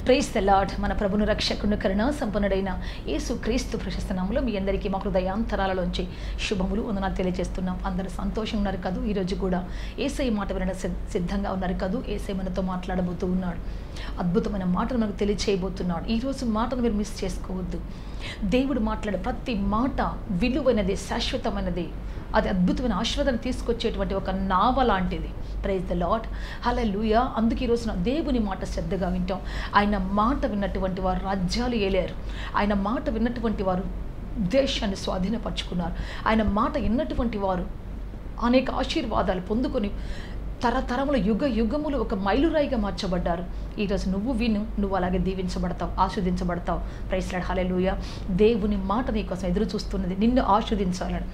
Praise the lord. మన ప్రభును రక్షకుని కరుణ సంపన్నుడైన యేసు క్రీస్తు ప్రశస్త నామములో మీ అందరికీ మా హృదయాంతరాలలోంచి శుభములు వందనాలు తెలియజేస్తున్నాం. అందరూ సంతోషంగా ఉన్నారు కదూ? ఈరోజు కూడా యేసయ్య మాట వినడం సిద్ధంగా ఉన్నారు కదూ? యేసయ్య మనతో మాట్లాడబోతూ ఉన్నాడు. అద్భుతమైన మాటను మనకు తెలియచేయబోతున్నాడు. ఈరోజు మాటను మీరు మిస్ చేసుకోవద్దు. దేవుడు మాట్లాడే ప్రతి మాట విలువైనది, శాశ్వతమైనది. అది అద్భుతమైన ఆశీర్వాదాన్ని తీసుకొచ్చేటువంటి ఒక నావ లాంటిది. Praise the lord. హల్లెలూయా. అందుకే ఈరోజున దేవుని మాట శ్రద్ధగా వింటాం. ఆయన మాట విన్నటువంటి వారు రాజ్యాలు ఏలారు. ఆయన మాట విన్నటువంటి వారు దేశాన్ని స్వాధీనపరుచుకున్నారు. ఆయన మాట విన్నటువంటి వారు అనేక ఆశీర్వాదాలు పొందుకొని తరతరములు యుగములు ఒక మైలురాయిగా మార్చబడ్డారు. ఈరోజు నువ్వు విను, నువ్వు అలాగే దీవించబడతావు, ఆస్వాదించబడతావు. Praise lord. హల్లెలూయా. దేవుని మాట నీ కోసం ఎదురు చూస్తున్నది, నిన్ను ఆస్వాదించాలని.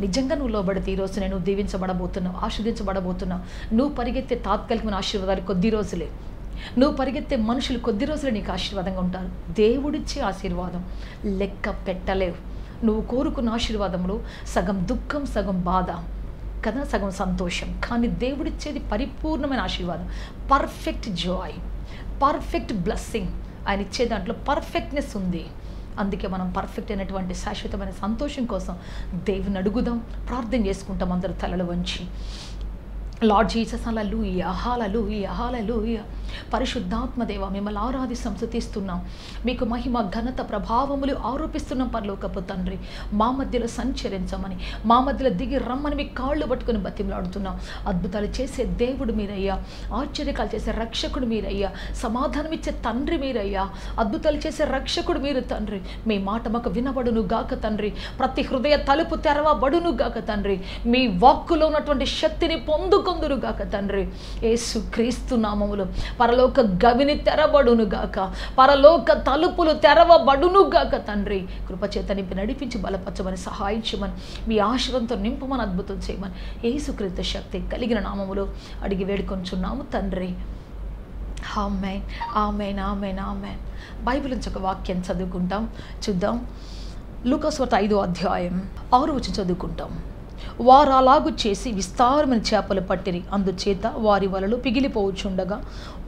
నిజంగా నువ్వు లోబడితే ఈరోజు నేను దీవించబడబోతున్నావు, ఆస్వాదించబడబోతున్నావు. నువ్వు పరిగెత్తే తాత్కాలికమైన ఆశీర్వాదాలు కొద్ది రోజులే. నువ్వు పరిగెత్తే మనుషులు కొద్ది రోజులే నీకు ఆశీర్వాదంగా ఉంటారు. దేవుడిచ్చే ఆశీర్వాదం లెక్క పెట్టలేవు. నువ్వు కోరుకున్న ఆశీర్వాదంలో సగం దుఃఖం, సగం బాధ కదా, సగం సంతోషం. కానీ దేవుడిచ్చేది పరిపూర్ణమైన ఆశీర్వాదం, పర్ఫెక్ట్ జాయ్, పర్ఫెక్ట్ బ్లెస్సింగ్. ఆయన ఇచ్చే దాంట్లో పర్ఫెక్ట్నెస్ ఉంది. అందుకే మనం పర్ఫెక్ట్ అయినటువంటి శాశ్వతమైన సంతోషం కోసం దేవుని అడుగుదాం, ప్రార్థన చేసుకుంటాం అందరూ తలలు వంచి. లార్డ్ జీసస్, హల్లెలూయా, హల్లెలూయా, హల్లెలూయా. పరిశుద్ధాత్మ దేవ, మిమ్మల్ని ఆరాధిస్తాం, స్తుతిస్తున్నాం. మీకు మహిమ, ఘనత, ప్రభావములు ఆరోపిస్తున్నాం పరలోకపు తండ్రి. మా మధ్యలో సంచరించమని, మా మధ్యలో దిగి రమ్మని మీ కాళ్ళు పట్టుకుని బతిమలాడుతున్నాం. అద్భుతాలు చేసే దేవుడు మీరయ్యా, ఆశ్చర్యకాలు చేసే రక్షకుడు మీరయ్యా, సమాధానం ఇచ్చే తండ్రి మీరయ్యా, అద్భుతాలు చేసే రక్షకుడు మీరు తండ్రి. మీ మాట మాకు వినబడును గాక తండ్రి. ప్రతి హృదయ తలుపు తెరవబడును గాక తండ్రి. మీ వాక్కులో ఉన్నటువంటి శక్తిని పొందుకొందురుగాక తండ్రి. యేసు క్రీస్తు నామములో పరలోక గవిని తెరబడునుగాక, పరలోక తలుపులు తెరవబడునుగాక తండ్రి. కృపచేత నింపి నడిపించి బలపరచమని, సహాయం చేయమని, మీ ఆశీర్వాదంతో నింపమని, అద్భుతం చేయమని యేసుక్రీస్తు శక్తి కలిగిన నామములో అడిగి వేడుకొంచున్నాము తండ్రి. ఆమేన్, ఆమేన్, ఆమేన్, ఆమేన్. బైబిల్ నుంచి ఒక వాక్యం చదువుకుంటాం, చూద్దాం. లూకాసు వార్త 5వ అధ్యాయం 6వ వచనం చదువుకుంటాం. వారు అలాగు చేసి విస్తారమైన చేపలు పట్టిరి, అందుచేత వారి వలలు పిగిలిపోవచ్చుండగా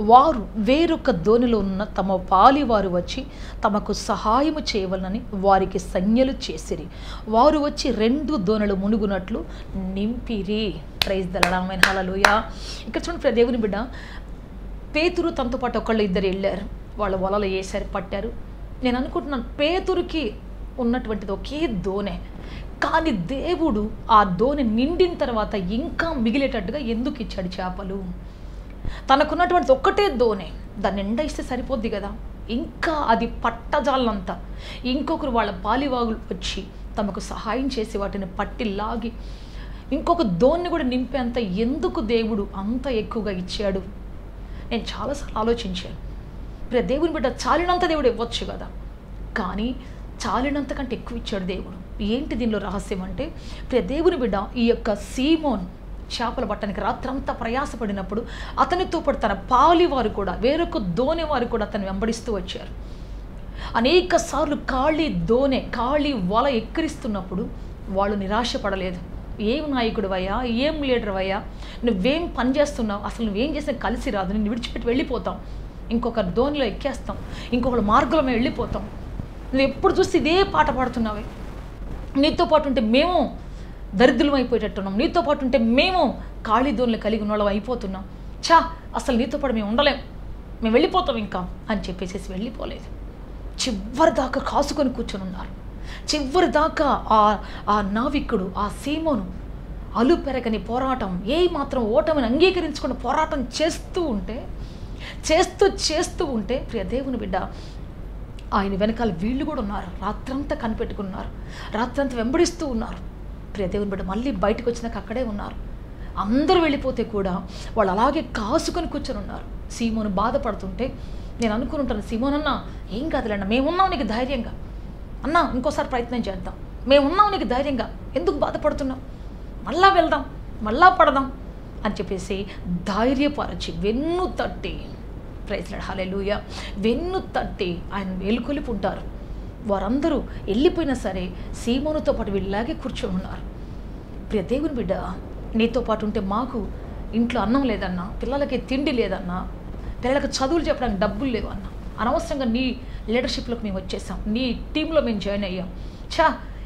వారు వేరొక దోణిలో ఉన్న తమ పాలివారు వచ్చి తమకు సహాయము చేయవలనని వారికి సంజ్ఞలు చేసిరి. వారు వచ్చి 2 దోణులు మునుగునట్లు నింపిరి. Praise the lord. Amen, hallelujah. ఇక్కడ చూడండి దేవుని బిడ్డ, పేతురు తనతో పాటు ఒకళ్ళు ఇద్దరు వెళ్ళారు. వాళ్ళ వలలు వేసారు, పట్టారు. నేను అనుకుంటున్నాను పేతురుకి ఉన్నటువంటిది ఒకే దోణె, కానీ దేవుడు ఆ దోణి నిండిన తర్వాత ఇంకా మిగిలేటట్టుగా ఎందుకు ఇచ్చాడు చేపలు? తనకున్నటువంటి ఒక్కటే దోణె, దాన్ని నిండా ఇస్తే సరిపోద్ది కదా, ఇంకా అది పట్టజాలంతా. ఇంకొకరు వాళ్ళ పాలివాగులు వచ్చి తమకు సహాయం చేసి వాటిని పట్టి లాగి ఇంకొక దోణిని కూడా నింపేంత ఎందుకు దేవుడు అంత ఎక్కువగా ఇచ్చాడు? నేను చాలాసార్లు ఆలోచించాను. ఇప్పుడు దేవుని బిడ్డ చాలినంత దేవుడు ఇవ్వచ్చు కదా, కానీ చాలినంత కంటే ఎక్కువ ఇచ్చాడు దేవుడు. ఏంటి దీనిలో రహస్యం అంటే, ప్రియ దేవుని బిడ్డ, ఈ యొక్క సీమోన్ చేపలు పట్టడానికి రాత్రంతా ప్రయాసపడినప్పుడు అతనితో పాటు తన పాలివారు కూడా, వేరొక దోణి వారు కూడా అతను వెంబడిస్తూ వచ్చారు. అనేక సార్లు ఖాళీ వల ఎక్కిరిస్తున్నప్పుడు వాళ్ళు నిరాశపడలేదు. ఏం నాయకుడు అయ్యా, ఏం లీడర్ అయ్యా, నువ్వేం పని చేస్తున్నావు, అసలు నువ్వేం చేసినా కలిసి రాదు, నిన్ను విడిచిపెట్టి వెళ్ళిపోతాం, ఇంకొకరి దోణిలో ఎక్కేస్తాం, ఇంకొకరి మార్గంలో మేము వెళ్ళిపోతాం, నువ్వు ఎప్పుడు చూస్తే ఇదే పాట పాడుతున్నావే, నీతో పాటు ఉంటే మేము దరిద్రులం అయిపోయేటట్టున్నాం, నీతో పాటు ఉంటే మేము ఖాళీ దోణులు కలిగి ఉన్న వాళ్ళం అయిపోతున్నాం, అసలు నీతో పాటు మేము ఉండలేం, మేము వెళ్ళిపోతాం ఇంకా అని చెప్పేసి వెళ్ళిపోలేదు. చివరి దాకా కాసుకొని కూర్చొని ఉన్నారు. చివరి దాకా ఆ నావికుడు, ఆ సీమోను అలుపెరగని పోరాటం, ఏ మాత్రం ఓటమిని అంగీకరించుకుని పోరాటం చేస్తూ ఉంటే ప్రియ దేవుని బిడ్డ, ఆయన వెనకాల వీళ్ళు కూడా ఉన్నారు. రాత్రంతా కనిపెట్టుకున్నారు, రాత్రంతా వెంబడిస్తూ ఉన్నారు. ప్రియ దేవుని బిడ్డ మళ్ళీ బయటకు వచ్చినాక అక్కడే ఉన్నారు. అందరూ వెళ్ళిపోతే కూడా వాళ్ళు అలాగే కాసుకొని కూర్చొని ఉన్నారు. సీమోను బాధపడుతుంటే నేను అనుకుని ఉంటాను, సీమోన్ అన్నా ఏం కాదులేండి, మేమున్నాం నీకు ధైర్యంగా, అన్నా ఇంకోసారి ప్రయత్నం చేద్దాం, మేమున్నాం నీకు ధైర్యంగా, ఎందుకు బాధపడుతున్నాం, మళ్ళా వెళ్దాం, మళ్ళా పడదాం అని చెప్పేసి ధైర్యపరచి వెన్ను తట్టి, ప్రైజ్ లార్డ్, హల్లెలూయా, వెన్ను తట్టి ఆయన మేలుకొలిపి ఉంటారు. వారందరూ వెళ్ళిపోయినా సరే సీమోనుతో పాటు వీళ్ళలాగే కూర్చొని ఉన్నారు. ప్రియ దేవుని బిడ్డ, నీతో పాటు ఉంటే మాకు ఇంట్లో అన్నం లేదన్నా, పిల్లలకి తిండి లేదన్నా, పిల్లలకు చదువులు చెప్పడానికి డబ్బులు లేవన్నా, అనవసరంగా నీ లీడర్షిప్లోకి మేము వచ్చేసాం, నీ టీంలో మేము జాయిన్ అయ్యాం.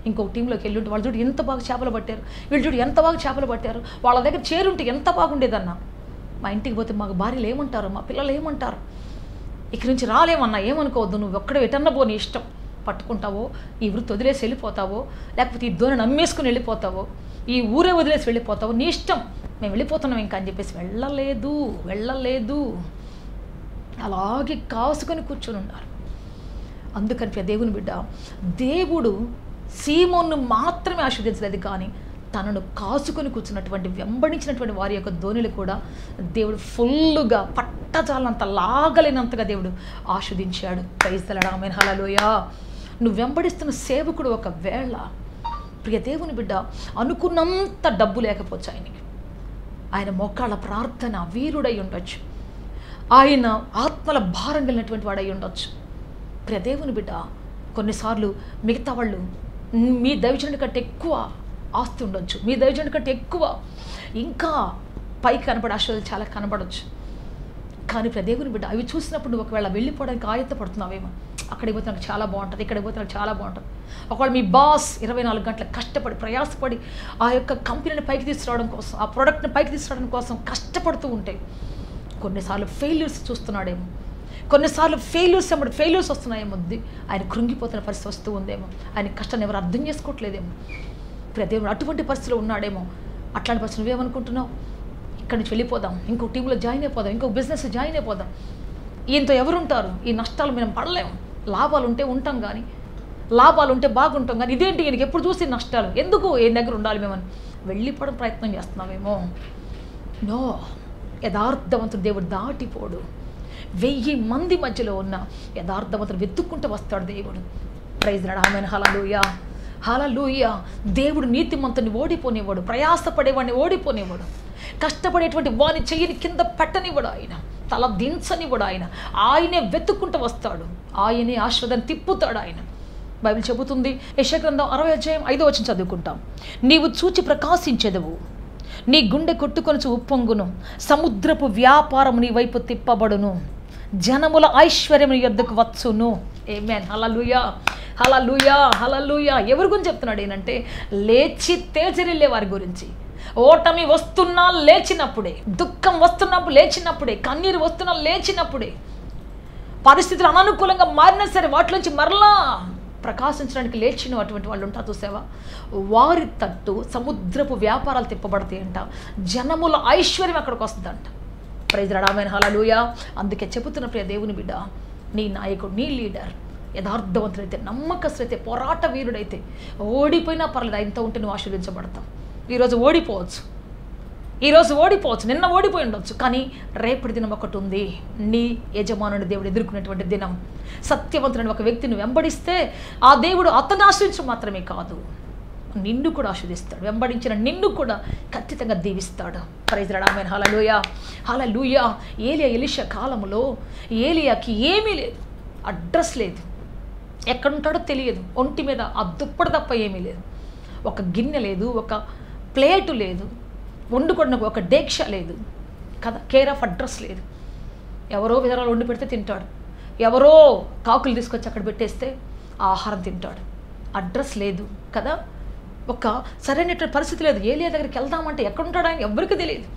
ఇంకొక టీంలోకి వెళ్ళుంటే వాళ్ళు చూడు ఎంత బాగా చేపలు పట్టారు, వీళ్ళు చూడు ఎంత బాగా చేపలు పట్టారు, వాళ్ళ దగ్గర చేరుంటే ఎంత బాగుండేదన్నా. మా ఇంటికి పోతే మాకు భార్యలు ఏమంటారు, మా పిల్లలు ఏమంటారు, ఇక్కడి నుంచి రాలేమన్నా, ఏమనుకోవద్దు, నువ్వు ఎక్కడ ఎటన్నా పో, నీ ఇష్టం, పట్టుకుంటావో ఈ వృత్తి వదిలేసి వెళ్ళిపోతావో, లేకపోతే ఈ ధోని నమ్మేసుకుని వెళ్ళిపోతావో, ఈ ఊరే వదిలేసి వెళ్ళిపోతావో, నీ ఇష్టం, మేము వెళ్ళిపోతున్నాం ఇంకా అని చెప్పేసి వెళ్ళలేదు. అలాగే కాసుకొని కూర్చొని ఉన్నారు. అందుకని దేవుని బిడ్డ, దేవుడు సీమోన్ను మాత్రమే ఆశీర్వదించలేదు, కానీ తనను కాసుకొని కూర్చున్నటువంటి వెంబడించినటువంటి వారి యొక్క ధోనిలు కూడా దేవుడు ఫుల్లుగా పట్టజాలంత లాగలేనంతగా దేవుడు ఆస్వాదించాడు. ప్రైజ్ ది లార్డ్, ఆమేన్, హల్లెలూయా. నువ్వు వెంబడిస్తున్న సేవకుడు ఒకవేళ ప్రియ దేవుని బిడ్డ అనుకున్నంత డబ్బు లేకపోవచ్చు, ఆయన మోకాళ్ళ ప్రార్థన వీరుడై ఉండొచ్చు, ఆయన ఆత్మల భారం కలిగినటువంటి వాడై ఉండొచ్చు. ప్రియ దేవుని బిడ్డ, కొన్నిసార్లు మిగతా వాళ్ళు మీ దైవజనుడి కంటే ఎక్కువ ఆస్తి ఉండొచ్చు, మీ దైవజనుడి కంటే ఎక్కువ ఇంకా పైకి కనబడే ఆశలు చాలా కనబడవచ్చు. కానీ ప్రియ దేవుని బిడ్డ, అవి చూసినప్పుడు నువ్వు ఒకవేళ వెళ్ళిపోవడానికి ఆయత్తపడుతున్నావేమో, అక్కడికి పోతే నాకు చాలా బాగుంటుంది, ఇక్కడికి పోతే నాకు చాలా బాగుంటుంది. ఒకవేళ మీ బాస్ 24 గంటలు కష్టపడి ప్రయాసపడి ఆ యొక్క కంపెనీని పైకి తీసుకురావడం కోసం, ఆ ప్రోడక్ట్ని పైకి తీసుకురావడం కోసం కష్టపడుతూ ఉంటే కొన్నిసార్లు ఫెయిల్యూర్స్ చూస్తున్నాడేమో, కొన్నిసార్లు ఫెయిల్యూర్స్ వస్తున్నాయేమో, ఆయన కృంగిపోతున్న పరిస్థితి వస్తూ ఉందేమో, ఆయన కష్టాన్ని ఎవరు అర్థం చేసుకోవట్లేదేమో, దేవుడు అటువంటి పరిస్థితిలో ఉన్నాడేమో. అట్లాంటి పరిస్థితి నువ్వేమనుకుంటున్నావు? ఇక్కడి నుంచి వెళ్ళిపోదాం, ఇంకో టీంలో జాయిన్ అయిపోదాం, ఇంకో బిజినెస్ జాయిన్ అయిపోదాం, ఈయనతో ఎవరుంటారు, ఈ నష్టాలు మేము పడలేము, లాభాలు ఉంటే ఉంటాం కానీ, లాభాలు ఉంటే బాగుంటాం కానీ, ఇదేంటి ఈయనకి ఎప్పుడు చూసి నష్టాలు, ఎందుకు ఏ దగ్గర ఉండాలి మేమని వెళ్ళిపోవడం ప్రయత్నం చేస్తున్నామేమో. నో, యథార్థవంతుడు దేవుడు దాటిపోడు. 1000 మంది మధ్యలో ఉన్న యథార్థవంతుడు వెతుక్కుంటూ వస్తాడు దేవుడు. ప్రైజ్ ది లార్డ్, ఆమేన్, హల్లెలూయా, హల్లెలూయా. దేవుడు నీతిమంతుని ఓడిపోనివ్వడు, ప్రయాసపడేవాడిని ఓడిపోనివ్వడు, కష్టపడేటువంటి వాని చెయ్యిని కింద పెట్టనివ్వడు, ఆయన తల దించనివ్వడు, ఆయనే వెతుక్కుంటూ వస్తాడు, ఆయనే ఆశీర్వాదాన్ని తిప్పుతాడు ఆయన. బైబిల్ చెబుతుంది, యెషయా గ్రంథం 60:5 చదువుకుంటాం. నీవు చూచి ప్రకాశించెదవు, నీ గుండె కొట్టుకొని ఉప్పొంగును, సముద్రపు వ్యాపారం నీ వైపు తిప్పబడును, జనముల ఐశ్వర్యం నీ యొద్దకు వచ్చును. ఆమేన్, హల్లెలూయా, హల్లెలూయా, హల్లెలూయా. ఎవరి గురించి చెప్తున్నాడు ఏంటంటే, లేచి తేజరిల్లే వారి గురించి. ఓటమి వస్తున్నా లేచినప్పుడే, దుఃఖం వస్తున్నప్పుడు లేచినప్పుడే, కన్నీరు వస్తున్నా లేచినప్పుడే, పరిస్థితులు అననుకూలంగా మారినా సరే వాటిలోంచి మరలా ప్రకాశించడానికి లేచిన అటువంటి వాళ్ళు ఉంటారు చూసావా, వారి తట్టు సముద్రపు వ్యాపారాలు తిప్పబడతాయంట, జనముల ఐశ్వర్యం అక్కడికి వస్తుందంట. ప్రైజ్ ది లార్డ్, ఆమేన్, హల్లెలూయా. అందుకే చెబుతున్న ప్రియ దేవుని బిడ్డ, నీ నాయకుడు, నీ లీడర్ యథార్థవంతుడైతే, నమ్మకస్తుడైతే, పోరాట వీరుడైతే, ఓడిపోయినా పర్లేదు, ఆయనతో ఉంటే నువ్వు ఆశీర్వదించబడతావు. ఈరోజు ఓడిపోవచ్చు, నిన్న ఓడిపోయి ఉండొచ్చు, కానీ రేపటి దినం ఒకటి ఉంది, నీ యజమానుని దేవుడు ఎదుర్కొనేటువంటి దినం. సత్యవంతుడైన ఒక వ్యక్తిని వెంబడిస్తే ఆ దేవుడు అతన్ని ఆశ్రయించడం మాత్రమే కాదు, నిన్ను కూడా ఆశీర్వదిస్తాడు, వెంబడించిన నిన్ను కూడా ఖచ్చితంగా దీవిస్తాడు. ప్రైజ్ ది లార్డ్, ఆమేన్, హల్లెలూయా, హల్లెలూయా. ఎలీషా కాలంలో ఏలియాకి ఏమీ లేదు, అడ్రస్ లేదు, ఎక్కడుంటాడో తెలియదు, ఒంటి మీద ఆ దుప్పటి తప్ప ఏమీ లేదు, ఒక గిన్నె లేదు, ఒక ప్లేటు లేదు, వండుకోవడానికి ఒక డేక్ష లేదు కదా, కేర్ ఆఫ్ అడ్రస్ లేదు. ఎవరో విధరాలు వండి పెడితే తింటాడు, ఎవరో కాకులు తీసుకొచ్చి అక్కడ పెట్టేస్తే ఆహారం తింటాడు. అడ్రస్ లేదు కదా, ఒక సరైనటువంటి పరిస్థితి లేదు. ఏలియా దగ్గరికి వెళ్దామంటే ఎక్కడుంటాడు ఆయన ఎవరికి తెలియదు,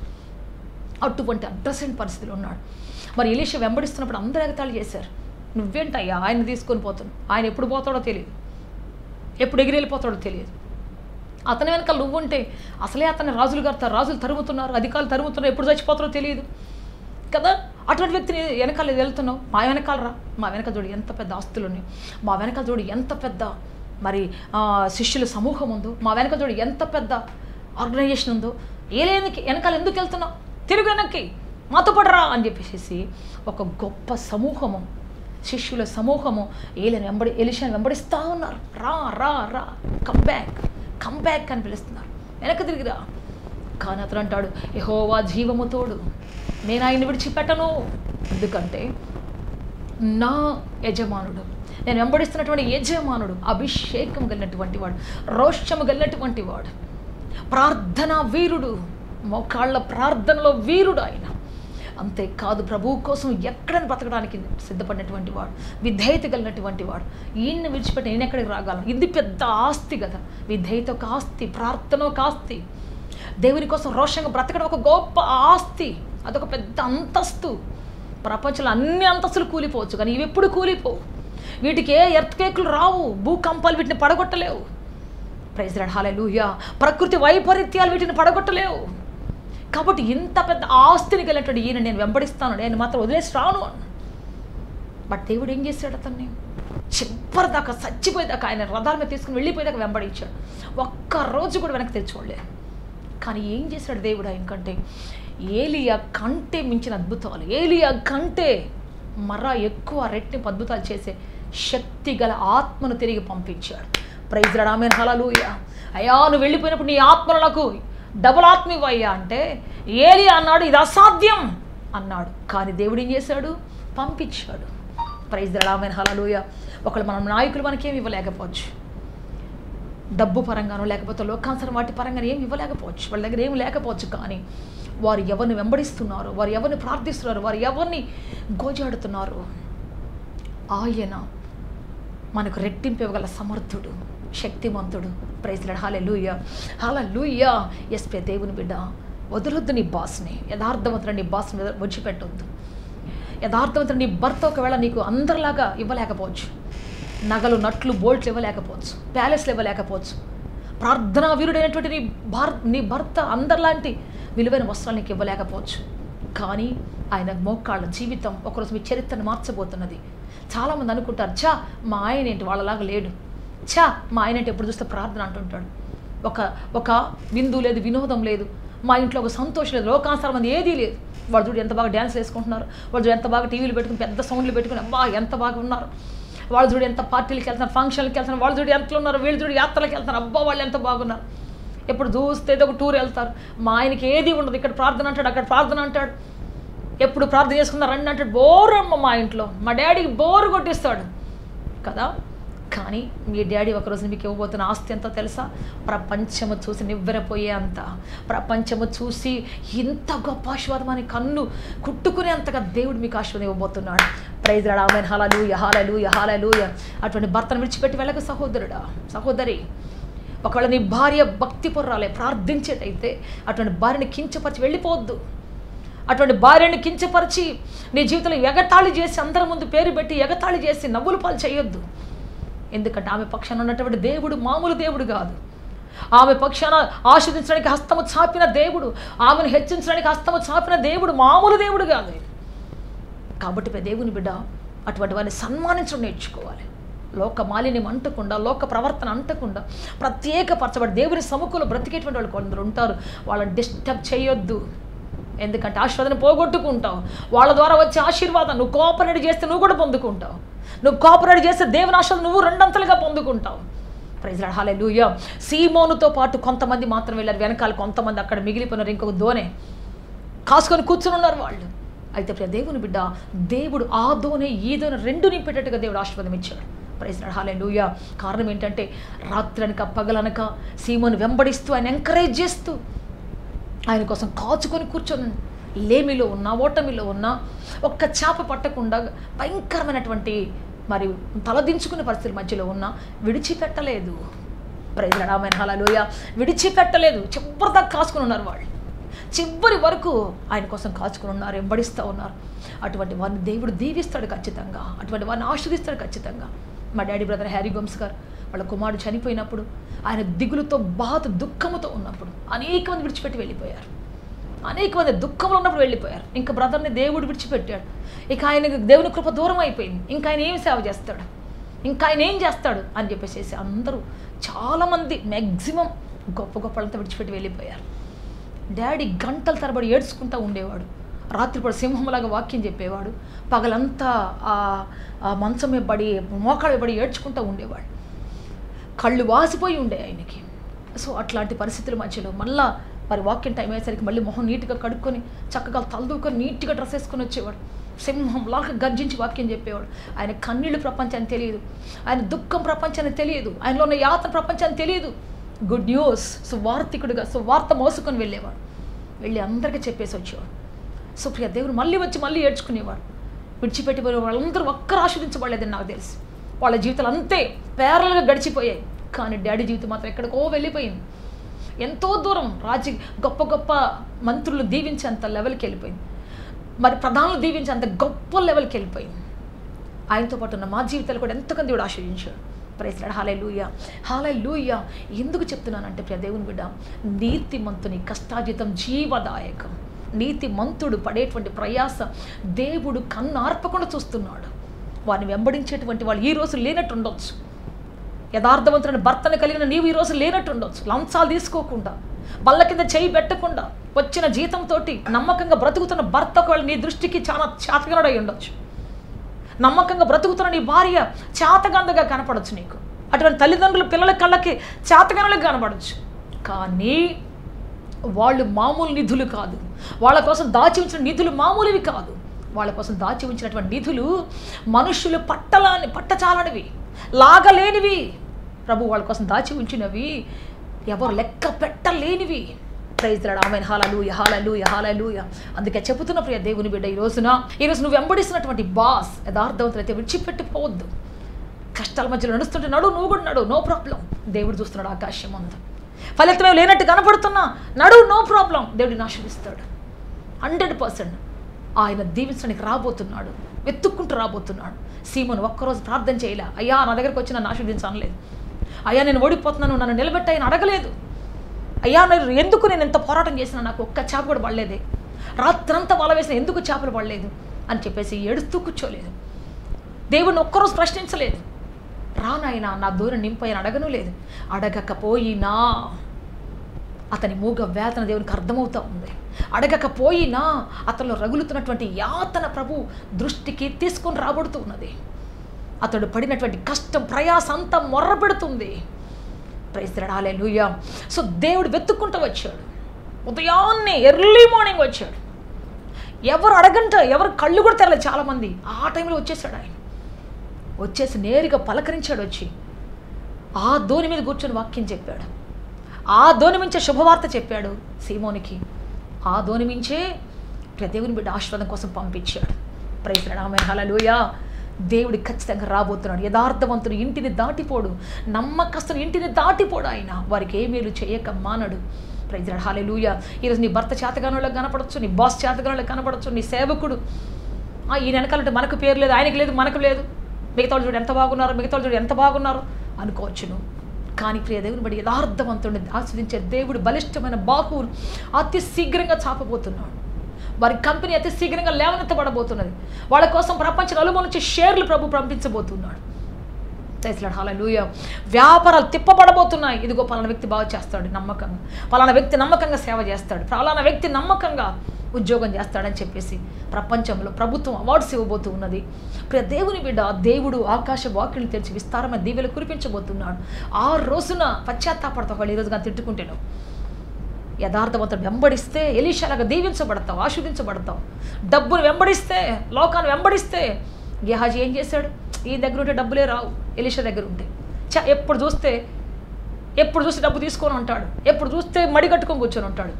అటువంటి అడ్రస్ అయిన పరిస్థితిలో ఉన్నాడు. మరి ఎలీషా వెంబడిస్తున్నప్పుడు అందరూ ఎగతాళి చేశారు, నువ్వేంటయ్యా ఆయన తీసుకొని పోతున్నావు, ఆయన ఎప్పుడు పోతాడో తెలియదు, ఎప్పుడు ఎగిరెళ్ళిపోతాడో తెలియదు, అతని వెనకాల నువ్వుంటే అసలే అతన్ని రాజులు తరుముతున్నారు, అధికారులు తరుముతున్నారు, ఎప్పుడు చచ్చిపోతారో తెలియదు కదా, అటువంటి వ్యక్తిని వెనకాల వెళ్తున్నావు, మా వెనకాల రా, మా వెనకాల చూడు ఎంత పెద్ద ఆస్తులు ఉన్నాయి, మా వెనకాల చూడు ఎంత పెద్ద మరి శిష్యుల సమూహం ఉందో, మా వెనకాల చూడు ఎంత పెద్ద ఆర్గనైజేషన్ ఉందో, వెనకాల ఎందుకు వెళ్తున్నావు, తిరుగు వెనక్కి, మాతో పడరా అని చెప్పేసి ఒక గొప్ప సమూహము, శిష్యుల సమూహము ఎలీషాని వెంబడిస్తూ ఉన్నారు. రా రా రా, కమ్ బ్యాక్ అని పిలుస్తున్నారు, వెనక్కి తిరిగిరా. కానీ అతను అంటాడు, యెహోవా జీవము తోడు, నేను ఆయన్ని విడిచిపెట్టను, ఎందుకంటే నా యజమానుడు, నేను వెంబడిస్తున్నటువంటి యజమానుడు అభిషేకం కలిగినటువంటి వాడు, రోషము కలిగినటువంటి వాడు, ప్రార్థనా వీరుడు, మోకాళ్ళ ప్రార్థనలో వీరుడు, ఆయన అంతేకాదు ప్రభువు కోసం ఎక్కడని బ్రతకడానికి సిద్ధపడినటువంటి వాడు, విధేయత కలిగినటువంటి వాడు. ఈయన్ని విడిచిపెట్టి నేను ఎక్కడికి రాగలను? ఇది పెద్ద ఆస్తి కదా. విధేయత ఒక ఆస్తి, ప్రార్థన ఒక ఆస్తి, దేవుని కోసం రోషంగా బ్రతకడం ఒక గొప్ప ఆస్తి, అదొక పెద్ద అంతస్తు. ప్రపంచంలో అన్ని అంతస్తులు కూలిపోవచ్చు, కానీ ఇవి ఎప్పుడు కూలిపోవు. వీటికి ఏ ఎర్త్క్వేక్లు రావు, భూకంపాలు వీటిని పడగొట్టలేవు. ప్రైజ్ లార్డ్, హల్లెలూయా. ప్రకృతి వైపరీత్యాలు వీటిని పడగొట్టలేవు. కాబట్టి ఇంత పెద్ద ఆస్తిని కలిగినటువంటి ఈయన నేను వెంబడిస్తాను, నేను మాత్రం వదిలేసి రాను అన్న. బట్ దేవుడు ఏం చేశాడు? అతన్ని చివరిదాకా, చచ్చిపోయేదాకా, ఆయన రథాల మీద తీసుకుని వెళ్ళిపోయేదాకా వెంబడించాడు. ఒక్కరోజు కూడా వెనక్కి తెచ్చుకోలేదు. కానీ ఏం చేశాడు దేవుడు? ఆయనకంటే ఏలియా కంటే మించిన అద్భుతాలు, ఏలియా కంటే మరా ఎక్కువ రెట్టింపు అద్భుతాలు చేసే శక్తి గల ఆత్మను తిరిగి పంపించాడు. ప్రైజ్ లార్డ్, ఆమేన్, హల్లెలూయా. అయ్యా నువ్వు వెళ్ళిపోయినప్పుడు నీ ఆత్మను నాకు డబుల్ ఆత్మ ఇవ్వయ్యా అంటే ఏలియా అన్నాడు ఇది అసాధ్యం అన్నాడు. కానీ దేవుడు ఏం చేశాడు? పంపించాడు. ప్రైజ్ లార్డ్, ఆమేన్, హల్లెలూయా. ఒకళ్ళు మన నాయకులు మనకేమి ఇవ్వలేకపోవచ్చు, డబ్బు పరంగానో లేకపోతే లోకానుసారం వాటి పరంగానో ఏమి ఇవ్వలేకపోవచ్చు, వాళ్ళ దగ్గర ఏమి లేకపోవచ్చు. కానీ వారు ఎవరిని వెంబడిస్తున్నారు, వారు ఎవరిని ప్రార్థిస్తున్నారు, వారు ఎవరిని గోజాడుతున్నారు, ఆయన మనకు రెట్టింపు ఇవ్వగల సమర్థుడు, శక్తిమంతుడు. ప్రైజ్ లార్డ్, హల్లెలూయా, హల్లెలూయా. ఎస్పే దేవుని బిడ్డ, వదలొద్దు నీ బాస్ని, యథార్థవంతుడు నీ బాస్ని విడిచిపెట్టొద్దు. యథార్థవంతుడు నీ భర్త ఒకవేళ నీకు అందరిలాగా ఇవ్వలేకపోవచ్చు, నగలు నట్లు బోల్ట్లు ఇవ్వలేకపోవచ్చు, ప్యాలెస్లు ఇవ్వలేకపోవచ్చు, ప్రార్థనా వీరుడైనటువంటి నీ భర్త అందరిలాంటి విలువైన వస్త్రాలు నీకు ఇవ్వలేకపోవచ్చు. కానీ ఆయన మోకాళ్ళ జీవితం ఒకరోజు మీ చరిత్రను మార్చబోతున్నది. చాలామంది అనుకుంటారు, చా మా ఆయన ఏంటి వాళ్ళలాగా లేడు, చా మా ఆయన ఏంటి ఎప్పుడు చూస్తే ప్రార్థన అంటుంటాడు, ఒక విందు లేదు, వినోదం లేదు, మా ఇంట్లో ఒక సంతోషం లేదు, లోకానుసారం మంది ఏదీ లేదు. వాళ్ళు చూడు ఎంత బాగా డ్యాన్స్ వేసుకుంటున్నారు, వాళ్ళు చూడు ఎంత బాగా టీవీలు పెట్టుకుని పెద్ద సౌండ్లు పెట్టుకుని అబ్బా ఎంత బాగా ఉన్నారు, వాళ్ళు చూడు ఎంత పార్టీలకు వెళ్తున్నారు, ఫంక్షన్లకు వెళ్తున్నారు, వాళ్ళు చూడు ఎంత ఉన్నారు, వీళ్ళు చూడు యాత్రలకు వెళ్తున్నారు, అబ్బా వాళ్ళు ఎంత బాగున్నారు. ఎప్పుడు చూస్తే ఏదో ఒక టూర్ వెళ్తారు. మా ఆయనకి ఏది ఉండదు, ఇక్కడ ప్రార్థన అంటాడు, అక్కడ ప్రార్థన అంటాడు, ఎప్పుడు ప్రార్థన చేసుకున్నారు రండి అంటాడు. బోర్ అమ్మ మా ఇంట్లో, మా డాడీకి బోర్ కొట్టిస్తాడు కదా. కానీ మీ డాడీ ఒకరోజు మీకు ఇవ్వబోతున్న ఆస్తి ఎంతో తెలుసా? ప్రపంచము చూసి నివ్వెరపోయే అంత, ప్రపంచము చూసి ఇంత గొప్ప ఆశీర్వాదం అని కన్ను కుట్టుకునే అంతగా దేవుడు మీకు ఆశీర్వాదం ఇవ్వబోతున్నాడు. ప్రైజ్ లార్డ్, ఆమేన్, హల్లెలూయా, హల్లెలూయా, హల్లెలూయా. అటువంటి భర్తను విడిచిపెట్టి వెళ్ళక సహోదరుడా, సహోదరి. ఒకవేళ నీ భార్య భక్తి పొర్రాలే ప్రార్థించేటైతే అటువంటి భార్యని కించపరిచి వెళ్ళిపోవద్దు. అటువంటి భార్యని కించపరిచి నీ జీవితంలో ఎగతాళి చేసి అందరి ముందు పేరు పెట్టి ఎగతాళి చేసి నవ్వులు పాలు చేయొద్దు. ఎందుకంటే ఆమె పక్షాన ఉన్నటువంటి దేవుడు మామూలు దేవుడు కాదు. ఆమె పక్షాన ఆశీర్వదించడానికి హస్తము చాపిన దేవుడు, ఆమెను హెచ్చించడానికి హస్తము చాపిన దేవుడు మామూలు దేవుడు కాదు. కాబట్టి దేవుని బిడ్డ అటువంటి వారిని సన్మానించడం నేర్చుకోవాలి. లోక మాలిన్యం అంటకుండా, లోక ప్రవర్తన అంటకుండా ప్రత్యేకపరచబడి దేవుని సముఖంలో బ్రతికేటువంటి వాళ్ళు కొందరు ఉంటారు. వాళ్ళని డిస్టర్బ్ చేయొద్దు. ఎందుకంటే ఆశీర్వాదాన్ని పోగొట్టుకుంటావు. వాళ్ళ ద్వారా వచ్చే ఆశీర్వాదం నువ్వు కోఆపరేట్ చేస్తే నువ్వు కూడా పొందుకుంటావు. నువ్వు కోఆపరేట్ చేస్తే దేవుని ఆశీర్వాదం నువ్వు రెండంతలుగా పొందుకుంటావు. ప్రైజ్ లార్డ్, హల్లెలూయా. సీమోనుతో పాటు కొంతమంది మాత్రం వెళ్ళారు, వెనకాల కొంతమంది అక్కడ మిగిలిపోయినారు. ఇంకొక దోనె కాసుకొని కూర్చుని ఉన్నారు వాళ్ళు. అయితే ప్రియ దేవుని బిడ్డ, దేవుడు ఆ దోనె ఈ దోనె రెండు నింపేటట్టుగా దేవుడు ఆశీర్వాదం ఇచ్చాడు. ప్రైజ్ లార్డ్, హల్లెలూయా. కారణం ఏంటంటే రాత్రనక పగలనక సీమోను వెంబడిస్తూ ఆయన ఎంకరేజ్ చేస్తూ ఆయన కోసం కాచుకొని కూర్చొని లేమిలో ఉన్నా ఓటమిలో ఉన్నా ఒక్క చేప పట్టకుండా భయంకరమైనటువంటి మరి తలదించుకునే పరిస్థితుల మధ్యలో ఉన్నా విడిచిపెట్టలేదు. ప్రైజ్ లార్డ్, ఆమేన్, హల్లెలూయా. విడిచిపెట్టలేదు. చివరిదాకా కాచుకుని ఉన్నారు వాళ్ళు. చివరి వరకు ఆయన కోసం కాచుకుని ఉన్నారు, వెంబడిస్తూ ఉన్నారు. అటువంటి వారిని దేవుడు దీవిస్తాడు ఖచ్చితంగా, అటువంటి వారిని ఆశీర్దిస్తాడు ఖచ్చితంగా. మా డాడీ బ్రదర్ హ్యారీ గోమ్స్ గారు వాళ్ళ కుమారుడు చనిపోయినప్పుడు ఆయన దిగులుతో బాధ దుఃఖముతో ఉన్నప్పుడు అనేక మంది విడిచిపెట్టి వెళ్ళిపోయారు. అనేక మంది దుఃఖంలో ఉన్నప్పుడు వెళ్ళిపోయారు. ఇంకా బ్రదర్ని దేవుడు విడిచిపెట్టాడు. ఇక ఆయనకు దేవుని కృప దూరం అయిపోయింది. ఇంకా ఆయన ఏం సేవ చేస్తాడు, ఇంకా ఆయన ఏం చేస్తాడు అని చెప్పేసి అందరూ చాలామంది మ్యాక్సిమం గొప్ప గొప్పలంతా విడిచిపెట్టి వెళ్ళిపోయారు. డాడీ గంటల తరబడి ఏడ్చుకుంటూ ఉండేవాడు. రాత్రిపూట సింహంలాగా వాక్యం చెప్పేవాడు. పగలంతా మంచం పడి మోకాళ్ళ పడి ఏడ్చుకుంటూ ఉండేవాడు. కళ్ళు వాసిపోయి ఉండే ఆయనకి. సో అట్లాంటి పరిస్థితుల మధ్యలో మళ్ళీ మరి వాక్యం టైం అయ్యేసరికి మళ్ళీ మొహం నీట్గా కడుక్కొని చక్కగా తలదూకొని నీట్గా డ్రెస్ వేసుకొని వచ్చేవాడు. సింహంలాగా గర్జించి వాక్యం చెప్పేవాడు. ఆయన కన్నీళ్ళు ప్రపంచానికి తెలియదు, ఆయన దుఃఖం ప్రపంచానికి తెలియదు, ఆయనలో ఉన్న యాతన ప్రపంచానికి తెలియదు. గుడ్ న్యూస్ సువార్థికుడిగా సువార్త మోసుకొని వెళ్ళేవాడు. వెళ్ళి అందరికీ చెప్పేసి వచ్చేవాడు. సుప్రియ దేవుడు మళ్ళీ ఏడ్చుకునేవాడు. విడిచిపెట్టిపోయిన వాళ్ళందరూ ఒక్కరు ఆశీర్వదించబడలేదని నాకు తెలుసు. వాళ్ళ జీవితాలు అంతే పేరలుగా గడిచిపోయాయి. కానీ డాడీ జీవితం మాత్రం ఎక్కడికో వెళ్ళిపోయింది. ఎంతో దూరం గొప్ప గొప్ప మంత్రులు దీవించేంత లెవెల్కి వెళ్ళిపోయింది. మరి ప్రధానులు దీవించేంత గొప్ప లెవెల్కి వెళ్ళిపోయింది. ఆయనతో పాటు ఉన్న మా జీవితాలు కూడా ఎంతగానో దేవుడు ఆశీర్వదించాడు. Praise lord. Hallelujah, hallelujah. ఎందుకు చెప్తున్నానంటే ప్రియ దేవుని బిడ్డ, నీతిమంతుని కష్టార్జితం జీవదాయకం. నీతిమంతుడు పడేటువంటి ప్రయాస దేవుడు కన్ను ఆర్పకుండా చూస్తున్నాడు. వారిని వెంబడించేటువంటి వాళ్ళు ఈ రోజు లేనట్టు ఉండొచ్చు. యథార్థవంతుడైన భర్తను కలిగిన నీవు ఈ రోజు లేనట్టు ఉండొచ్చు. లంచాలు తీసుకోకుండా, బల్ల కింద చేయి పెట్టకుండా, వచ్చిన జీతంతో నమ్మకంగా బ్రతుకుతున్న భర్త ఒకవేళ నీ దృష్టికి చాలా చేతగానడై ఉండొచ్చు. నమ్మకంగా బ్రతుకుతున్న నీ భార్య చేతగాందగా కనపడవచ్చు నీకు. అటువంటి తల్లిదండ్రులు పిల్లల కళ్ళకి చేతగానలకు కనపడవచ్చు. కానీ వాళ్ళు మామూలు నిధులు కాదు. వాళ్ళ కోసం దాచి ఉంచిన నిధులు మామూలువి కాదు. వాళ్ళ కోసం దాచి ఉంచినటువంటి నిధులు మనుషులు పట్టచాలనివి, లాగలేనివి. ప్రభు వాళ్ళ కోసం దాచి ఉంచినవి ఎవరు లెక్క పెట్టలేనివి. Praise lord. ఆమేన్. హల్లెలూయా, హల్లెలూయా, హల్లెలూయా. అందుకే చెబుతున్న ప్రియ దేవుని బిడ్డ, ఈరోజు నువ్వు వెంబడిస్తున్నటువంటి బాస్ యథార్థవంతులైతే విడిచిపెట్టిపోవద్దు. కష్టాల మధ్యలో నడుస్తుంటే నువ్వు కూడా నడు, నో ప్రాబ్లం. దేవుడు చూస్తున్నాడు ఆకాశం అంతా. ఫలితమే లేనట్టు కనపడుతున్నా నో ప్రాబ్లం. దేవుడిని ఆశీర్వదిస్తాడు 100%. ఆయన దీవించడానికి రాబోతున్నాడు, వెతుక్కుంటూ రాబోతున్నాడు. సీమోను ఒక్కరోజు ప్రార్థన చేయలే, అయ్యా నా దగ్గరకు వచ్చి నన్ను ఆశీర్వదించనలేదు. అయ్యా నేను ఓడిపోతున్నాను, నన్ను నిలబెట్టాయని అడగలేదు. అయ్యా ఎందుకు నేను ఎంత పోరాటం చేసినా నాకు ఒక్క చేప కూడా పడలేదే, రాత్రంతా వల వేసిన ఎందుకు చేపలు పడలేదు అని చెప్పేసి ఏడుస్తూ కూర్చోలేదు. దేవుడిని ఒక్కరోజు ప్రశ్నించలేదు. రానాయనా నా దూరం నింపయ్యని అడగను లేదు. అడగకపోయినా అతని మూగ వేదన దేవునికి అర్థమవుతూ ఉంది. అడగకపోయినా అతనిలో రగులుతున్నటువంటి యాతన ప్రభు దృష్టికి తీసుకొని రాబడుతూ ఉన్నది. అతడు పడినటువంటి కష్టం ప్రయాస అంతా మొర్రపెడుతుంది. Praise the lord. Hallelujah. So దేవుడు వెతుక్కుంటూ వచ్చాడు. ఉదయాన్నే ఎర్లీ మార్నింగ్ వచ్చాడు. ఎవరు కళ్ళు కూడా తెరలేదు చాలామంది. ఆ టైంలో వచ్చేసాడు ఆయన. వచ్చేసి నేరుగా పలకరించాడు. వచ్చి ఆ దోణి మీద కూర్చొని వాక్యం చెప్పాడు. ఆ దోణి మించే శుభవార్త చెప్పాడు సీమోనికి. ఆ దోణి మించే దేవుని బిడ్డ ఆశీర్వాదం కోసం పంపించాడు. Praise the lord. Amen. Hallelujah. దేవుడు ఖచ్చితంగా రాబోతున్నాడు. యథార్థవంతుడు ఇంటిని దాటిపోడు, నమ్మకస్తుడు ఇంటిని దాటిపోడు. ఆయన వారికి ఏ మేలు చేయక మానడు. Praise the lord. హల్లెలూయా. ఈరోజు నీ భర్త చేతగానులకు కనపడవచ్చు, నీ బాస్ చేతగానులకు కనపడవచ్చు, నీ సేవకుడు ఈయన వెనకాలంటే మనకు పేరు లేదు, ఆయనకి లేదు, మనకు లేదు, మిగతా వాళ్ళు చూడు ఎంత బాగున్నారు అనుకోవచ్చును. కానీ ప్రియ దేవుని బట్టి యథార్థవంతుడిని ఆస్వాదించే దేవుడు బలిష్టమైన బాహువులు అతి శీఘ్రంగా చాపబోతున్నాడు. వారి కంపెనీ అతి శీఘ్రంగా లేవనెత్తబడబోతున్నది. వాళ్ళ కోసం ప్రపంచ నలుమూల నుంచి షేర్లు ప్రభు పంపించబోతున్నాడు. Praise the lord. హల్లెలూయా. వ్యాపారాలు తిప్పబడబోతున్నాయి. ఇదిగో పలానా వ్యక్తి బాగా చేస్తాడు నమ్మకంగా, పలానా వ్యక్తి నమ్మకంగా సేవ చేస్తాడు, పలానా వ్యక్తి నమ్మకంగా ఉద్యోగం చేస్తాడని చెప్పేసి ప్రపంచంలో ప్రభుత్వం అవార్డ్స్ ఇవ్వబోతూ ఉన్నది. ప్రియ దేవుని బిడ్డ, దేవుడు ఆకాశ వాకిళ్ళు తెరిచి విస్తారమైన దీవెలు కురిపించబోతున్నాడు. ఆ రోజున పశ్చాత్తాపడతావు. వాళ్ళు ఈరోజుగా తిట్టుకుంటేను యథార్థవంతుడు వెంబడిస్తే ఎలీషాలాగా దీవించబడతావు, ఆశీర్వదించబడతావు. డబ్బును వెంబడిస్తే, లోకాన్ని వెంబడిస్తే గెహాజీ ఏం చేశాడు? ఈ దగ్గర ఉంటే డబ్బులే రావు, ఎలీషా దగ్గర ఉంటే. ఎప్పుడు చూస్తే డబ్బు తీసుకొని ఉంటాడు, ఎప్పుడు చూస్తే మడి కట్టుకొని కూర్చొని ఉంటాడు.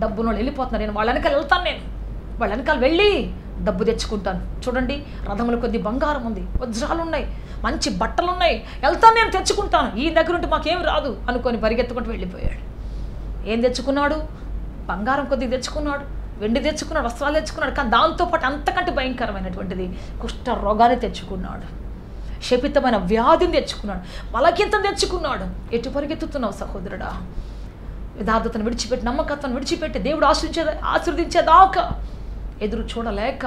డబ్బును వాళ్ళు వెళ్ళిపోతున్నారు, నేను వాళ్ళ వెనకాల వెళ్తాను, నేను వాళ్ళ వెనకాల వెళ్ళి డబ్బు తెచ్చుకుంటాను. చూడండి, రథముల కొద్ది బంగారం ఉంది, వజ్రాలు ఉన్నాయి, మంచి బట్టలు ఉన్నాయి, వెళ్తాను, నేను తెచ్చుకుంటాను. ఈ దగ్గర ఉంటే మాకేం రాదు అనుకొని పరిగెత్తుకుంటూ వెళ్ళిపోయాడు. ఏం తెచ్చుకున్నాడు? బంగారం కొద్దిగా తెచ్చుకున్నాడు, వెండి తెచ్చుకున్నాడు, వస్త్రాలు తెచ్చుకున్నాడు. కానీ దాంతోపాటు అంతకంటే భయంకరమైనటువంటిది కుష్ఠ రోగాన్ని తెచ్చుకున్నాడు, శపితమైన వ్యాధిని తెచ్చుకున్నాడు, బలహీనతను తెచ్చుకున్నాడు. ఎటు పరిగెత్తుతున్నావు సహోదరుడా? యథార్థతను విడిచిపెట్టి, నమ్మకత్వాన్ని విడిచిపెట్టి దేవుడు ఆశీర్వదించేదాకా ఎదురు చూడలేక,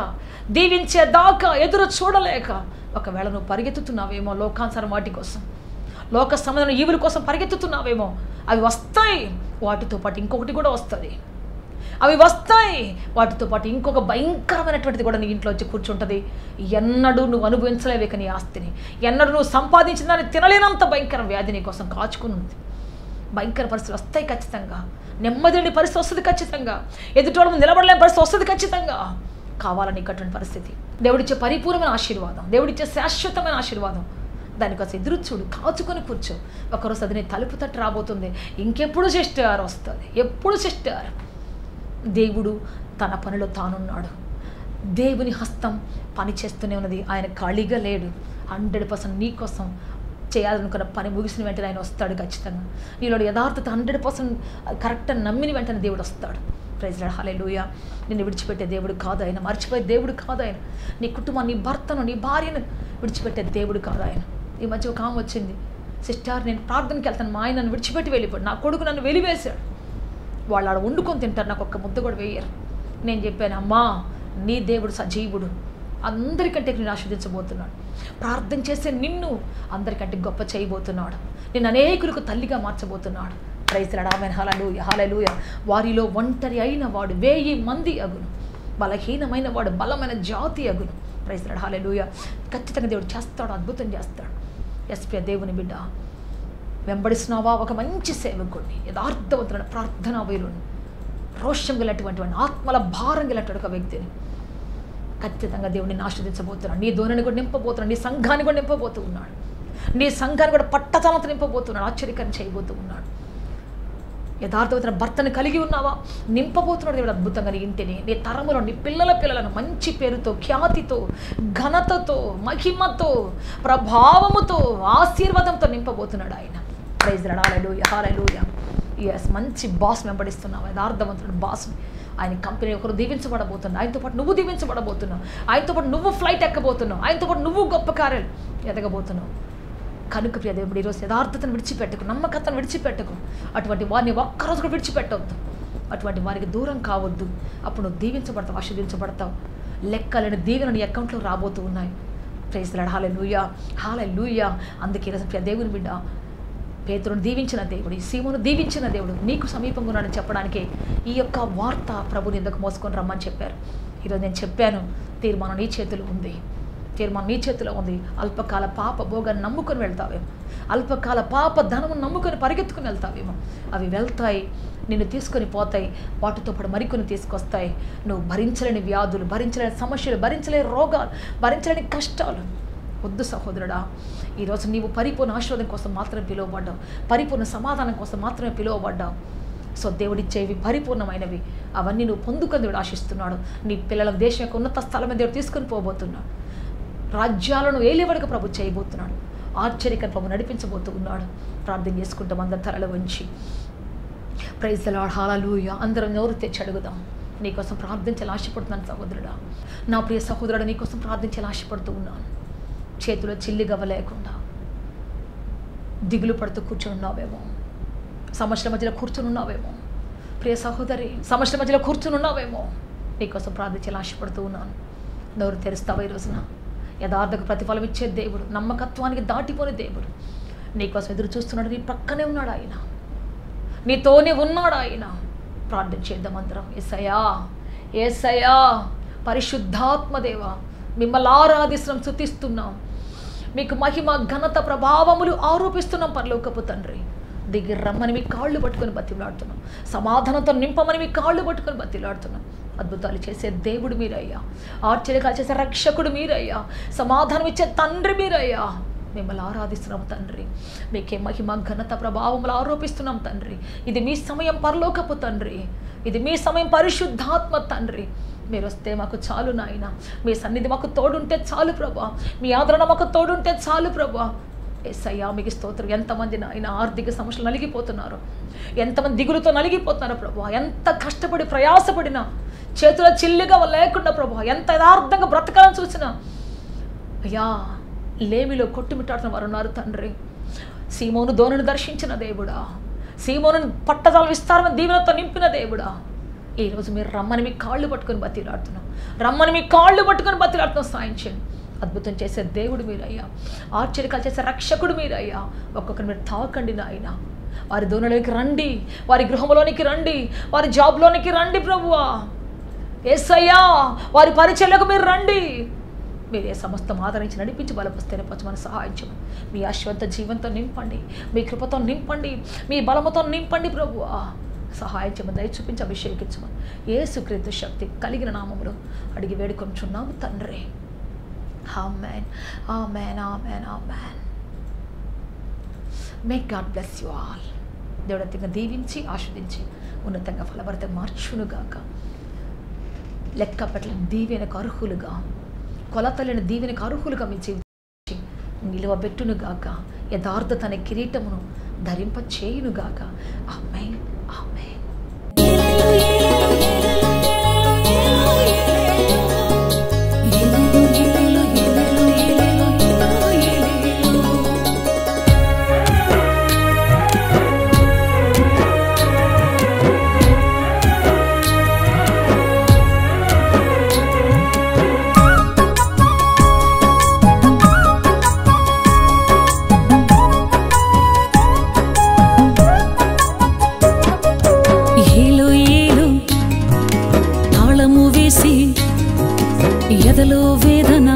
దీవించేదాకా ఎదురు చూడలేక, ఒకవేళ నువ్వు పరిగెత్తుతున్నావేమో లోకానుసారం వాటి కోసం, లోక సంబంధమైన ఈవుల కోసం పరిగెత్తుతున్నావేమో, అవి వస్తాయి, వాటితో పాటు ఇంకొకటి కూడా వస్తుంది. అవి వస్తాయి, వాటితో పాటు ఇంకొక భయంకరమైనటువంటిది కూడా నీ ఇంట్లో వచ్చి కూర్చుంటుంది. ఎన్నడూ నువ్వు అనుభవించలేవేక నీ ఆస్తిని, ఎన్నడూ నువ్వు సంపాదించిన దాన్ని తినలేనంత భయంకర వ్యాధి నీ కోసం కాచుకుని ఉంది. భయంకర పరిస్థితులు వస్తాయి ఖచ్చితంగా. నెమ్మదిని పరిస్థితి వస్తుంది ఖచ్చితంగా. ఎదుటోళ్ళ నిలబడలేని పరిస్థితి వస్తుంది ఖచ్చితంగా. కావాలని నీకు అటువంటి పరిస్థితి, దేవుడిచ్చే పరిపూర్ణమైన ఆశీర్వాదం, దేవుడిచ్చే శాశ్వతమైన ఆశీర్వాదం, దానికోసం ఎదురు చూడు, కాచుకొని కూర్చో. ఒకరోజు అది నీ తలుపు తట్టు రాబోతుంది. ఇంకెప్పుడు సిస్టర్ వస్తుంది, ఎప్పుడు సిస్టర్? దేవుడు తన పనిలో తానున్నాడు. దేవుని హస్తం పని చేస్తూనే ఉన్నది. ఆయన ఖాళీగా లేడు. 100% నీ కోసం చేయాలనుకున్న పని ముగిసిన వెంటనే ఆయన వస్తాడు. ఖచ్చితంగా నీలో యథార్థత 100% కరెక్ట్ అని నమ్మిన వెంటనే దేవుడు వస్తాడు. ప్రైజ్ లార్డ్, హల్లెలూయా. నిన్ను విడిచిపెట్టే దేవుడు కాదు ఆయన. మర్చిపోయే దేవుడు కాదు ఆయన. నీ కుటుంబాన్ని, నీ భర్తను, నీ భార్యను విడిచిపెట్టే దేవుడు కాదు ఆయన. ఈ మధ్య ఒక ఆమె వచ్చింది, సిస్టర్ నేను ప్రార్థనకి వెళ్తాను, మా ఆయన నన్ను విడిచిపెట్టి వెళ్ళిపోయాడు, నా కొడుకు నన్ను వెలివేశాడు, వాళ్ళు ఆడ వండుకొని తింటారు, నాకు ఒక్క ముద్ద కూడా వేయరు. నేను చెప్పాను, అమ్మా నీ దేవుడు సజీవుడు, అందరికంటే నేను ఆస్వాదించబోతున్నాడు. ప్రార్థన చేసే నిన్ను అందరికంటే గొప్ప చేయబోతున్నాడు. నేను అనేకులకు తల్లిగా మార్చబోతున్నాడు. ప్రైజ్ లార్డ్, ఆమేన్, హల్లెలూయా, హల్లెలూయా. వారిలో ఒంటరి అయిన వాడు 1000 మంది అగును, బలహీనమైన వాడు బలమైన జాతి అగును. ప్రైజ్ లార్డ్, హల్లెలూయా. ఖచ్చితంగా దేవుడు చేస్తాడు, అద్భుతం చేస్తాడు. ఎస్పీ దేవుని బిడ్డ, వెంబడిస్తున్నావా? ఒక మంచి సేవకుడిని, యథార్థవంతులను, ప్రార్థనా వీరుని, రోషం గలటువంటి వాడిని, ఆత్మల భారం గలటువంటి ఒక వ్యక్తిని ఖచ్చితంగా దేవుడిని ఆస్వాదించబోతున్నాడు. నీ ధోరణిని కూడా నింపబోతున్నాడు, నీ సంఘాన్ని కూడా నింపబోతూ ఉన్నాడు, నీ సంఘాన్ని కూడా పట్టతనంతో నింపబోతున్నాడు, ఆశ్చర్యకరం చేయబోతూ ఉన్నాడు. యథార్థవంతుల భర్తను కలిగి ఉన్నావా? నింపబోతున్నాడు దేవుడు అద్భుతంగా నీ ఇంటిని, నీ తరములో, నీ పిల్లలను మంచి పేరుతో, ఖ్యాతితో, ఘనతతో, మహిమతో, ప్రభావముతో, ఆశీర్వాదంతో నింపబోతున్నాడు ఆయన. ప్రైజ్ లార్డ్, హల్లెలూయా, హల్లెలూయా. ఎస్, మంచి బాస్ వెంబడిస్తున్నావు, యథార్థవంతుడు బాస్ని. ఆయన కంపెనీ ఒకరు దీవించబడబోతున్నావు, ఆయనతో పాటు నువ్వు దీవించబడబోతున్నావు, ఆయనతో పాటు నువ్వు ఫ్లైట్ ఎక్కబోతున్నావు, ఆయనతో పాటు నువ్వు గొప్ప కార్యాలు ఎదగబోతున్నావు. కనుక ప్రియ దేవుడు, ఈరోజు యథార్థతను విడిచిపెట్టకు, నమ్మకతను విడిచిపెట్టకు. అటువంటి వారిని ఒక్కరోజు కూడా విడిచిపెట్టవద్దు, అటువంటి వారికి దూరం కావద్దు. అప్పుడు నువ్వు దీవించబడతావు, ఆశీర్వదించబడతావు. లెక్కలేని దీవెన నీ అకౌంట్లో రాబోతూ ఉన్నాయి. ప్రైజ్ లార్డ్, హల్లెలూయా, హల్లెలూయా. అందుకే ఈరోజు ప్రియ దేవుని బిడ్డ, పేతురును దీవించిన దేవుడు, ఈ సీమోను దీవించిన దేవుడు నీకు సమీపంగా ఉన్నాడని చెప్పడానికి ఈ యొక్క వార్త ప్రభుని ఎందుకు మోసుకొని రమ్మని చెప్పారు. ఈరోజు నేను చెప్పాను, తీర్మానం నీ చేతిలో ఉంది, తీర్మానం నీ చేతిలో ఉంది. అల్పకాల పాప భోగాన్ని నమ్ముకొని వెళ్తావేమో, అల్పకాల పాప ధనము నమ్ముకొని పరిగెత్తుకుని వెళ్తావేమో. అవి వెళ్తాయి, నిన్ను తీసుకొని పోతాయి, వాటితో పాటు మరికొన్ని తీసుకొస్తాయి. నువ్వు భరించలేని వ్యాధులు, భరించలేని సమస్యలు, భరించలేని రోగాలు, భరించలేని కష్టాలు వద్దు సహోదరుడా. ఈరోజు నీవు పరిపూర్ణ ఆశీర్వాదం కోసం మాత్రమే పిలువబడ్డావు, పరిపూర్ణ సమాధానం కోసం మాత్రమే పిలువబడ్డావు. సో దేవుడిచ్చేవి పరిపూర్ణమైనవి, అవన్నీ నువ్వు పొందుకొని దేవుడు ఆశిస్తున్నాడు. నీ పిల్లల దేశం యొక్క ఉన్నత స్థలం దేవుడు తీసుకొని పోబోతున్నాడు. రాజ్యాలను ఏలేవాడిగా ప్రభు చేయబోతున్నాడు. ఆశ్చర్యకర ప్రభు నడిపించబోతూ ఉన్నాడు. ప్రార్థన చేసుకుంటాం అందరి తలలో వంచి. ప్రైజ్ ది లార్డ్, హల్లెలూయా. అందరం నోరు తెచ్చి అడుగుదాం. నీకోసం ప్రార్థించాలని ఆశపడుతున్నాను సహోదరుడా, నా ప్రియ సహోదరుడు, నీకోసం ప్రార్థించాలని ఆశపడుతూ ఉన్నాను. చేతిలో చిల్లిగవ్వ లేకుండా దిగులు పడుతూ కూర్చొని ఉన్నావేమో, సమస్యల మధ్యలో కూర్చొని ఉన్నావేమో, ప్రియ సహోదరి సమస్యల మధ్యలో కూర్చొని ఉన్నావేమో, నీకోసం ప్రార్థించాలని ఆశపడుతూ ఉన్నాను. నోరు తెరుస్తావా ఈ రోజున? యథార్థకు ప్రతిఫలం ఇచ్చే దేవుడు, నమ్మకత్వానికి దాటిపోని దేవుడు నీకోసం ఎదురు చూస్తున్నాడు. నీ పక్కనే ఉన్నాడు ఆయన, నీతోనే ఉన్నాడు ఆయన. ప్రార్థన చేద్దాం అందరం. యేసయ్యా, యేసయ్యా, పరిశుద్ధాత్మదేవ, మిమ్మల్ని ఆరాధిస్తున్నాం, స్తుతిస్తున్నాం, మీకు మహిమ ఘనత ప్రభావములు ఆరోపిస్తున్నాం. పరలోకపు తండ్రి, దిగి రమ్మని మీ కాళ్ళు పట్టుకొని బతిలాడుతున్నాం, సమాధానంతో నింపమని మీ కాళ్ళు పట్టుకొని బతిలాడుతున్నాం. అద్భుతాలు చేసే దేవుడు మీరయ్యా, ఆశ్చర్యకాలు చేసే రక్షకుడు మీరయ్యా, సమాధానం ఇచ్చే తండ్రి మీరయ్యా. మిమ్మల్ని ఆరాధిస్తున్నాం తండ్రి, మీకే మహిమ ఘనత ప్రభావములు ఆరోపిస్తున్నాం తండ్రి. ఇది మీ సమయం పరలోకపు తండ్రి, ఇది మీ సమయం పరిశుద్ధాత్మ తండ్రి. మీరు వస్తే మాకు చాలు నాయన, మీ సన్నిధి మాకు తోడుంటే చాలు ప్రభా, మీ ఆదరణ మాకు తోడుంటే చాలు ప్రభా. యేసయ్యా మీకు స్తోత్రం. ఎంతమంది నాయన ఆర్థిక సమస్యలు నలిగిపోతున్నారు, ఎంతమంది దిగులుతో నలిగిపోతున్నారు ప్రభా, ఎంత కష్టపడి ప్రయాసపడినా చేతిలో చిల్లిగా లేకుండా ప్రభా, ఎంత యథార్థంగా బ్రతకాలని చూసినా అయ్యా లేమిలో కొట్టుమిట్టాడుతున్న వారు ఉన్నారు తండ్రి. సీమోను దోణిని దర్శించిన దేవుడా, సీమోను పట్టజాల విస్తారమైన దీవెనతో నింపిన దేవుడా, ఈరోజు మీరు రమ్మని మీ కాళ్ళు పట్టుకొని బతిలాడుతున్నాం, రమ్మని మీ కాళ్ళు పట్టుకొని బతిలాడుతున్నాం. సాయం చేయండి. అద్భుతం చేసే దేవుడు మీరయ్యా, ఆశ్చర్యకాలు చేసే రక్షకుడు మీరయ్యా. ఒక్కొక్కరు మీరు తాకండి నాయన, వారి దోణలోనికి రండి, వారి గృహంలోనికి రండి, వారి జాబ్లోనికి రండి ప్రభువా. యేసయ్యా, వారి పరిచర్యలకు మీరు రండి. మీరే సమస్తం ఆదరించి నడిపించి బలపస్తేనే పచ్చమని సహాయం చేయమని, మీ ఆశ్వంత జీవంతో నింపండి, మీ కృపతో నింపండి, మీ బలముతో నింపండి ప్రభువా. సహాయం చేయమని, దయ చూపించి అభిషేకించమని యేసుక్రీస్తు శక్తి కలిగిన నామములో అడిగి వేడుకొంచున్నాము తండ్రి. Amen, amen, amen, amen. May God bless you all. దేవుడు అత్యంగా దీవించి ఆస్వాదించి ఉన్నతంగా ఫలభరితంగా మార్చునుగాక. లెక్క పెట్టలేని దీవెనకు అర్హులుగా, కొలతలేని దీవెనకు అర్హులుగా మీ జీవితం నిలువబెట్టునుగాక. యథార్థత అనే కిరీటమును ధరింప చేయునుగాక. ఆమేన్, ఆమేన్. ఎదలో వేదన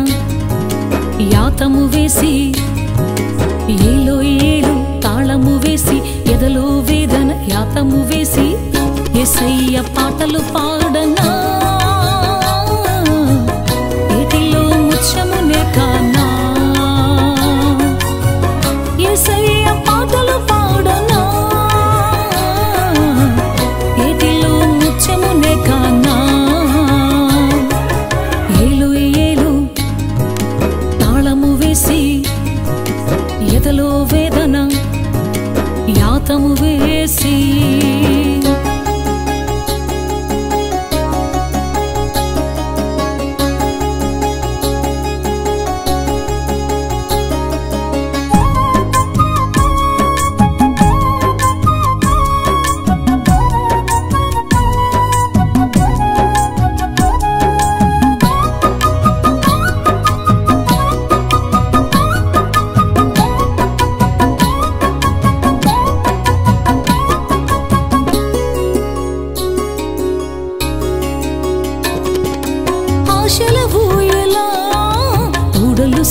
యాతము వేసి, ఏలో ఏలు తాళము వేసి, ఎదలో వేదన యాతము వేసి, యేసయ్య పాటలు పాడనా, ఏటిలో ముత్యమునే కానా. యేసయ్య పాటలు పాడనా, ఏటిలో ముత్యమునే కానా. ఎదలో వేదన యాతము వేసి,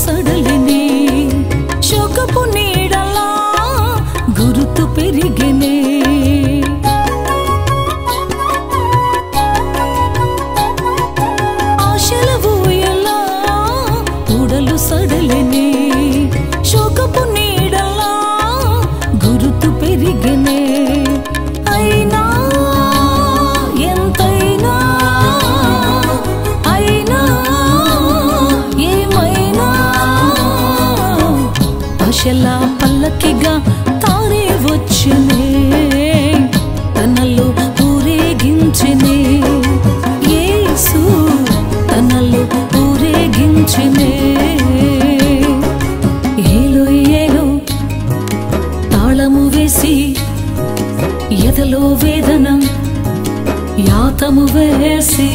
సడలిని శోకపు నీడలా గురుతు పెరిగినే. ఆశల ఊయలా ఊడలు సడలిని శోకపు నీడలా గురుతు పెరిగినే. అయినా ఎంతైనా ఆశలా పల్లకిగా తానే వచ్చనే, తనలో ఊరేగించనే. యేసు తనలో ఊరేగించనే. ఏలో ఏలో తాళము వేసి, ఎదలో వేదన యాతము వేసి,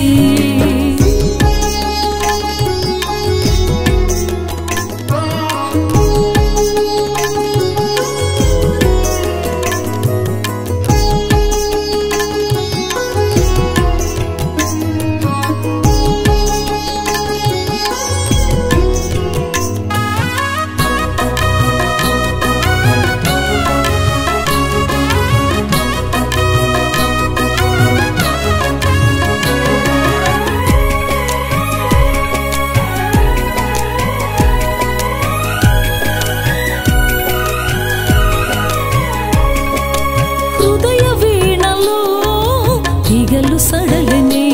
సడలిని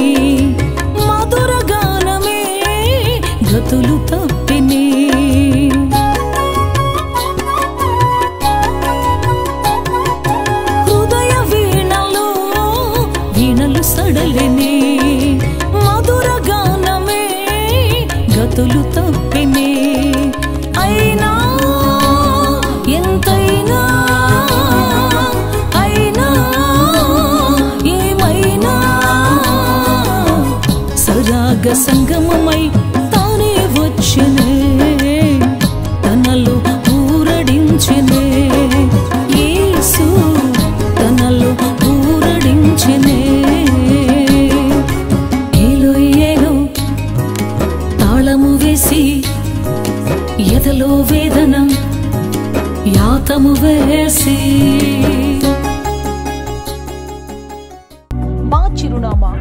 మధుర గానమే గతులు తప్పిని. హృదయ వీణలో వీణలు సడలిని మధుర గానమే గతులు తప్పిని. అయినా ఎంతైనా సరాగ సంగమమై తానే వచ్చనే, తనలో ఊరడించనే. యేసు తనలో ఊరడించనే. ఏలో ఏలో తాళము వేసి, ఎదలో వేదన యాతము వేసి. మా చిరునామా